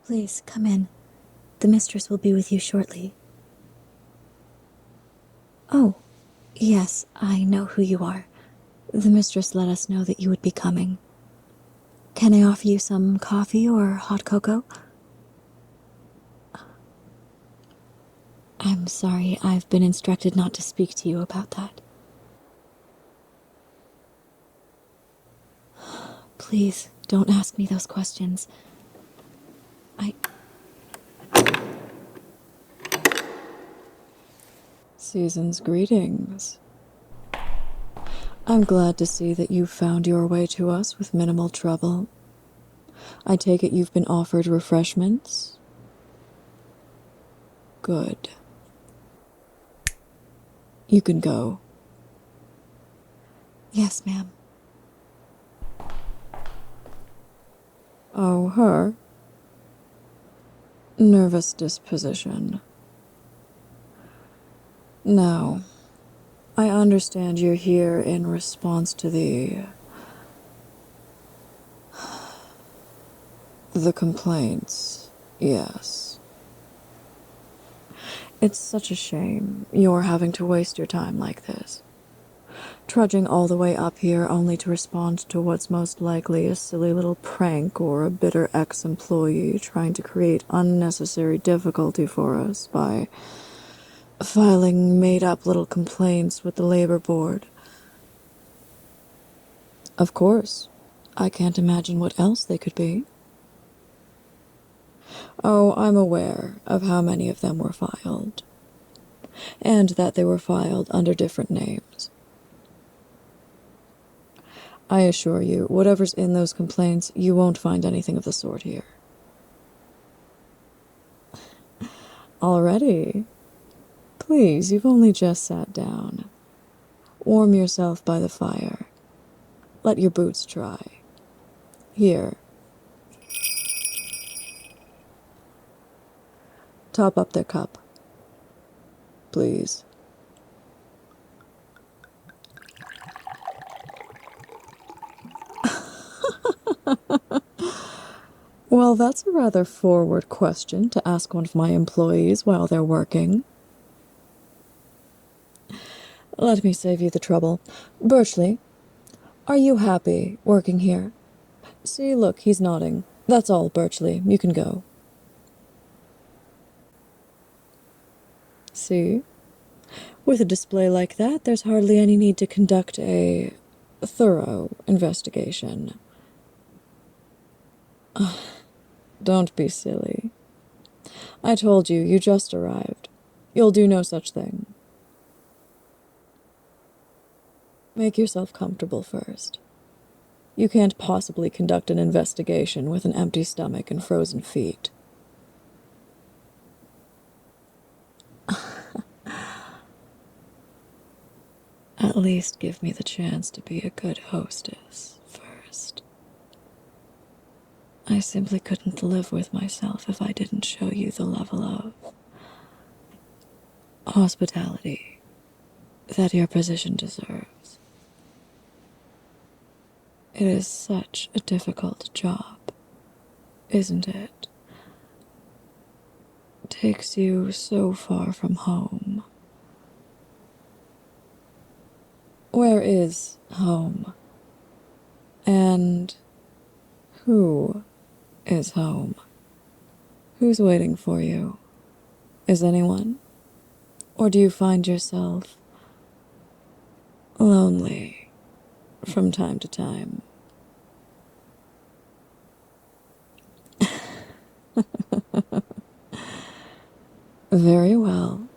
Please, come in. The mistress will be with you shortly. Oh, yes, I know who you are. The mistress let us know that you would be coming. Can I offer you some coffee or hot cocoa? I'm sorry, I've been instructed not to speak to you about that. Please, don't ask me those questions. Season's greetings. I'm glad to see that you've found your way to us with minimal trouble. I take it you've been offered refreshments? Good. You can go. Yes, ma'am. Oh, her? Nervous disposition. Now, I understand you're here in response to the complaints, yes. It's such a shame you're having to waste your time like this. Trudging all the way up here only to respond to what's most likely a silly little prank or a bitter ex-employee trying to create unnecessary difficulty for us by filing made-up little complaints with the labor board. Of course, I can't imagine what else they could be. Oh, I'm aware of how many of them were filed, and that they were filed under different names. I assure you, whatever's in those complaints, you won't find anything of the sort here. Already? Please, you've only just sat down. Warm yourself by the fire. Let your boots dry. Here. Top up their cup. Please. Well, that's a rather forward question to ask one of my employees while they're working. Let me save you the trouble. Birchley, are you happy working here? See, look, he's nodding. That's all, Birchley. You can go. See? With a display like that, there's hardly any need to conduct a thorough investigation. Don't be silly. I told you, you just arrived. You'll do no such thing. Make yourself comfortable first. You can't possibly conduct an investigation with an empty stomach and frozen feet. At least give me the chance to be a good hostess first. I simply couldn't live with myself if I didn't show you the level of hospitality that your position deserves. It is such a difficult job, isn't it? Takes you so far from home. Where is home? And who is home? Who's waiting for you? Is anyone? Or do you find yourself lonely from time to time? Very well.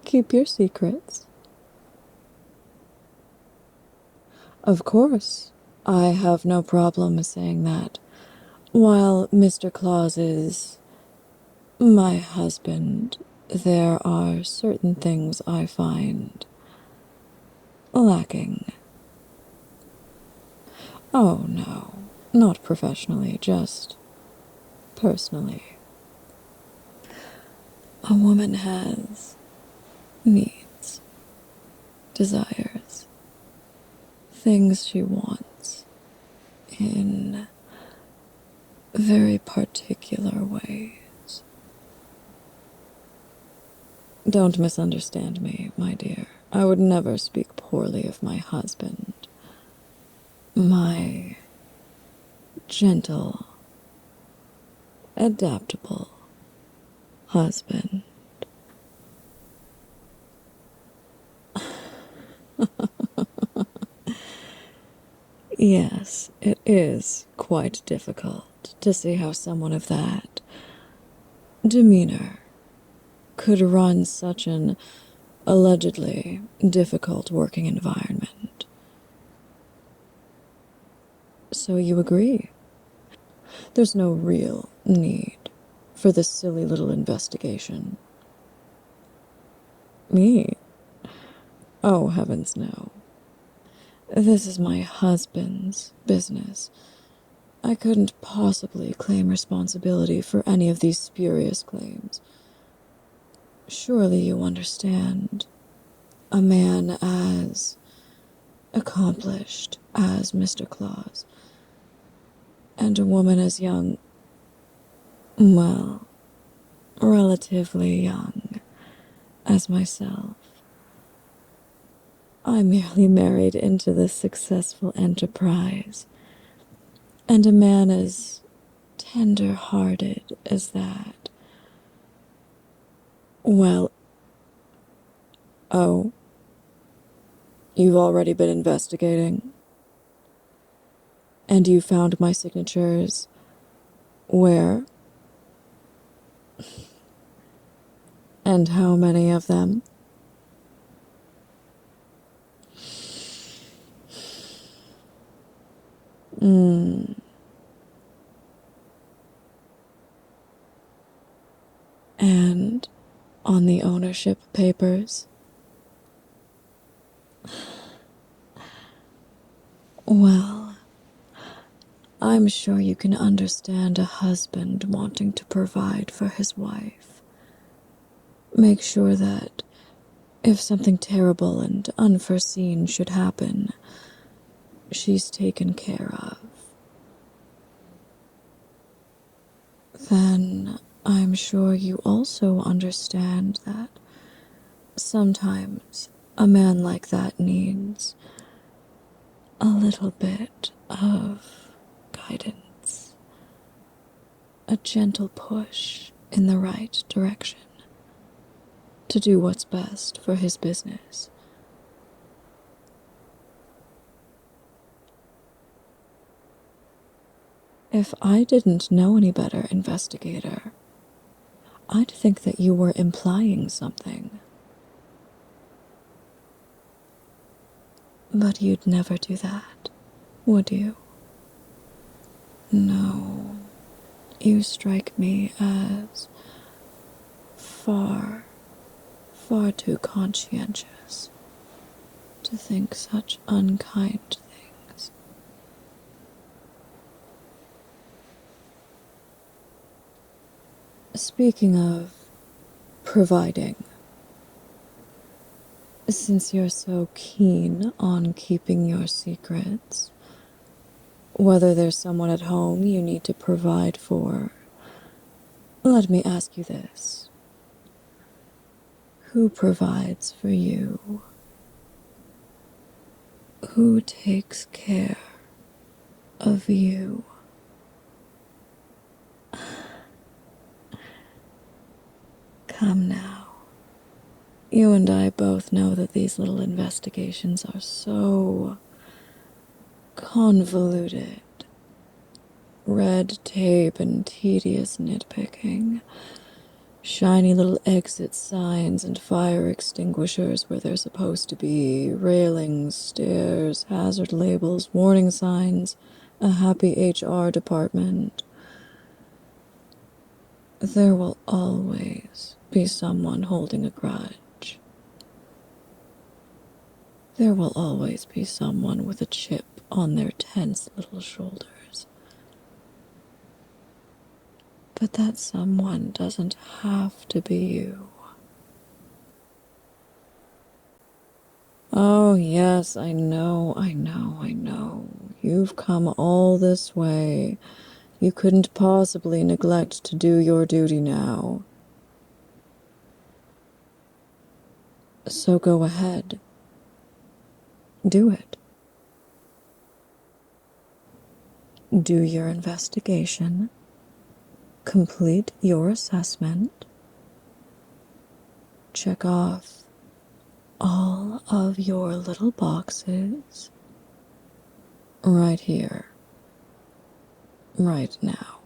Keep your secrets. Of course, I have no problem saying that. While Mr. Claus is my husband, there are certain things I find lacking. Oh, no, not professionally, just personally. A woman has needs, desires, things she wants in very particular ways. Don't misunderstand me, my dear. I would never speak poorly of my husband. My gentle, adaptable husband. Yes, it is quite difficult to see how someone of that demeanor could run such an allegedly difficult working environment. So you agree? There's no real need for this silly little investigation. Me? Oh, heavens no. This is my husband's business. I couldn't possibly claim responsibility for any of these spurious claims. Surely you understand. A man as accomplished as Mr. Claus, and a woman as young, well, relatively young, as myself. I merely married into this successful enterprise, and a man as tender-hearted as that. Well, oh, you've already been investigating? And you found my signatures where? And how many of them? And on the ownership papers? Well, I'm sure you can understand a husband wanting to provide for his wife. Make sure that if something terrible and unforeseen should happen, she's taken care of. Then I'm sure you also understand that sometimes a man like that needs a little bit of guidance, a gentle push in the right direction to do what's best for his business. If I didn't know any better, investigator, I'd think that you were implying something. But you'd never do that, would you? No, you strike me as far, far too conscientious to think such unkind things. Speaking of providing, since you're so keen on keeping your secrets, whether there's someone at home you need to provide for, let me ask you this. Who provides for you? Who takes care of you? Come now. You and I both know that these little investigations are so convoluted. Red tape and tedious nitpicking. Shiny little exit signs and fire extinguishers where they're supposed to be. Railings, stairs, hazard labels, warning signs, a happy HR department. There will always be someone holding a grudge. There will always be someone with a chip on their tense little shoulders. But that someone doesn't have to be you. Oh, yes, I know. You've come all this way You couldn't possibly neglect to do your duty now. So go ahead. Do it. Do your investigation. Complete your assessment. Check off all of your little boxes right here, right now.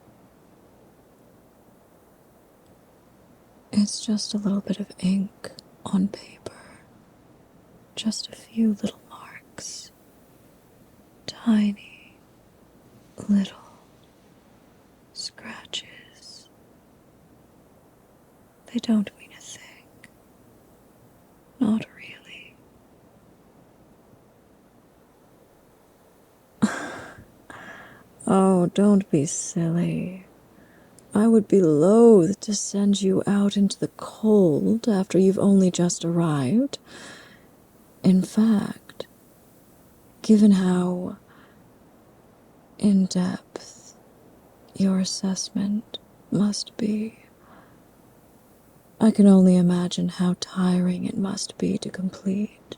It's just a little bit of ink on paper, just a few little marks, tiny little scratches. They don't mean a thing. Not really. Oh, don't be silly. I would be loath to send you out into the cold after you've only just arrived. In fact, given how in-depth your assessment must be, I can only imagine how tiring it must be to complete.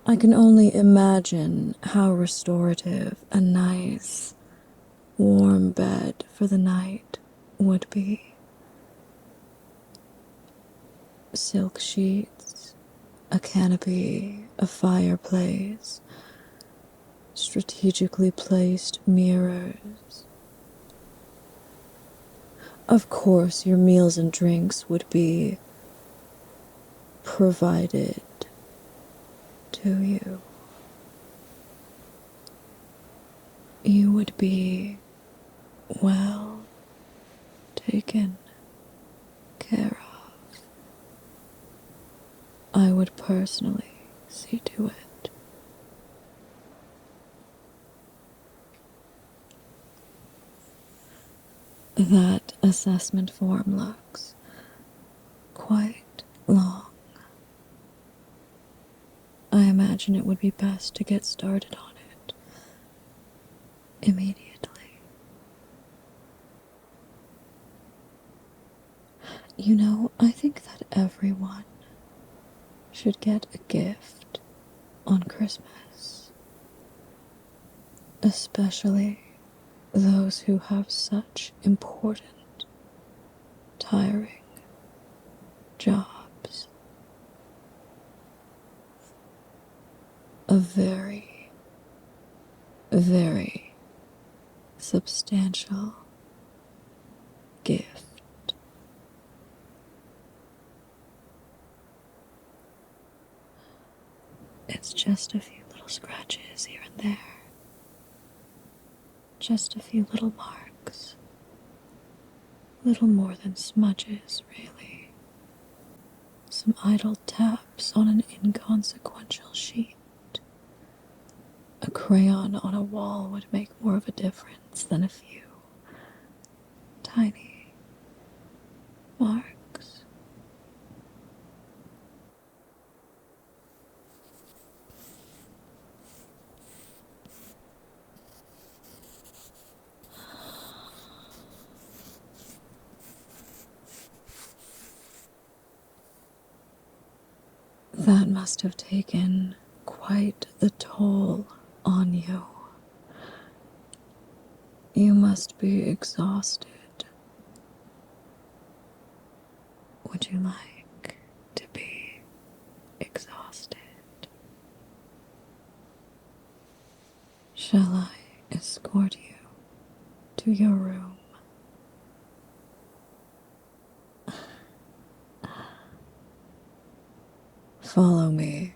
I can only imagine how restorative a nice, warm bed for the night would be. Silk sheets, a canopy, a fireplace, strategically placed mirrors. Of course, your meals and drinks would be provided to you. You would be well taken care of. I would personally see to it. That assessment form looks quite long. I imagine it would be best to get started on it immediately. You know, I think that everyone should get a gift on Christmas, especially those who have such important, tiring jobs. A very, very substantial gift. It's just a few little scratches here and there. Just a few little marks. Little more than smudges, really. Some idle taps on an inconsequential sheet. A crayon on a wall would make more of a difference than a few tiny marks. That must have taken quite the toll on you. You must be exhausted. Would you like to be exhausted? Shall I escort you to your room? Follow me.